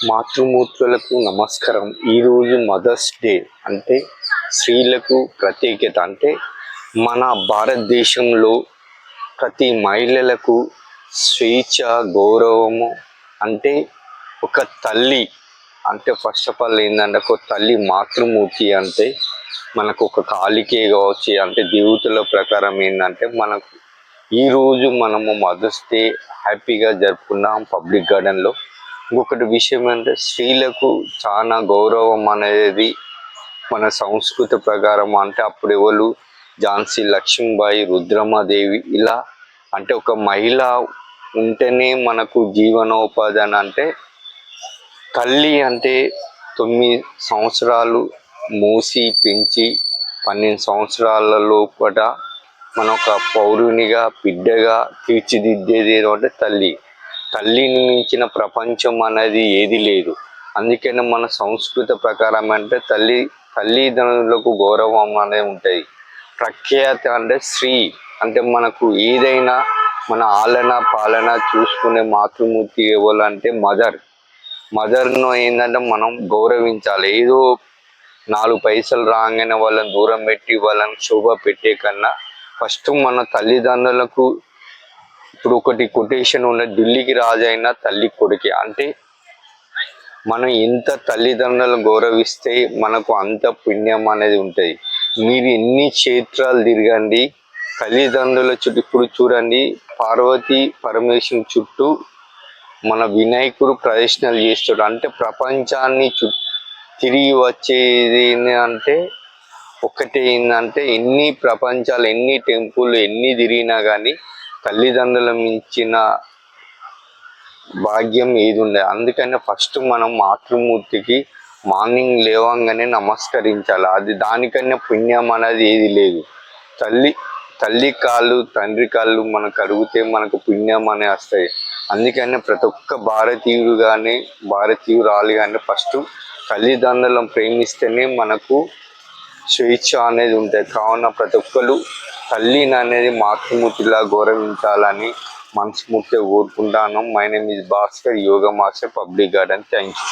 మాతృమూర్తులకు నమస్కారం. ఈరోజు mothers day అంటే స్త్రీలకు ప్రత్యేకత. అంటే మన భారతదేశంలో ప్రతి మహిళలకు స్వేచ్ఛ, గౌరవము అంటే ఒక తల్లి అంటే ఫస్ట్ ఆఫ్ ఆల్ ఏంటంటే ఒక తల్లి మాతృమూర్తి అంటే మనకు ఒక కాలికే కావచ్చు. అంటే దేవతల ప్రకారం ఏంటంటే మనకు ఈరోజు మనము మదర్స్ డే హ్యాపీగా జరుపుకున్నాం పబ్లిక్ గార్డెన్లో. ఇంకొకటి విషయం అంటే స్త్రీలకు చాలా గౌరవం అనేది మన సంస్కృతి ప్రకారం. అంటే అప్పుడు ఎవరు ఝాన్సీ లక్ష్మీబాయి, రుద్రమాదేవి ఇలా అంటే ఒక మహిళ ఉంటేనే మనకు జీవనోపాధి అని. అంటే తల్లి అంటే 9 సంవత్సరాలు మోసి పెంచి 12 సంవత్సరాల లోపల మన ఒక పౌరునిగా బిడ్డగా తీర్చిదిద్దేది ఏదంటే తల్లి. తల్లిని మించిన ప్రపంచం అనేది ఏది లేదు. అందుకనే మన సంస్కృతి ప్రకారం అంటే తల్లిదండ్రులకు గౌరవం అనేది ఉంటుంది. ప్రఖ్యాత అంటే స్త్రీ అంటే మనకు ఏదైనా మన ఆలన పాలన చూసుకునే మాతృమూర్తి ఎవరంటే మదర్ను ఏంటంటే మనం గౌరవించాలి. ఏదో 4 పైసలు రాగానే వాళ్ళని దూరం పెట్టి వాళ్ళని శోభ పెట్టే కన్నా ఫస్ట్ మన తల్లిదండ్రులకు ఇప్పుడు ఒకటి కొటేషన్ ఉన్న ఢిల్లీకి రాజైనా తల్లి కొడుకే. అంటే మనం ఎంత తల్లిదండ్రులను గౌరవిస్తే మనకు అంత పుణ్యం అనేది ఉంటుంది. మీరు ఎన్ని క్షేత్రాలు తిరగండి తల్లిదండ్రుల చుట్టూ. ఇప్పుడు చూడండి పార్వతీ పరమేశ్వరుని చుట్టూ మన వినాయకుడు ప్రదర్శనలు చేస్తాడు. అంటే ప్రపంచాన్ని తిరిగి వచ్చేది అంటే ఒక్కటే ఏంటంటే ఎన్ని ప్రపంచాలు, ఎన్ని టెంపుల్, ఎన్ని తిరిగినా కానీ తల్లిదండ్రుల మించిన భాగ్యం ఏది ఉండదు. అందుకనే ఫస్ట్ మనం మాతృమూర్తికి మార్నింగ్ లేవంగానే నమస్కరించాలి. అది దానికన్నా పుణ్యం అనేది ఏది లేదు. తల్లి కాళ్ళు తండ్రి కాళ్ళు మనకు అడిగితే మనకు పుణ్యం అనే వస్తాయి. అందుకనే ప్రతి ఒక్క భారతీయుడు కానీ భారతీయురాలు కానీ ఫస్ట్ తల్లిదండ్రులను ప్రేమిస్తేనే మనకు స్వేచ్ఛ అనేది ఉంటుంది. కావున ప్రతి ఒక్కరు తల్లిని అనేది మాతృమూర్తిలా గౌరవించాలని మనస్ఫూర్తిగా కోరుకుంటాను. My name is Bhaskar, yoga master, public garden. Thank you.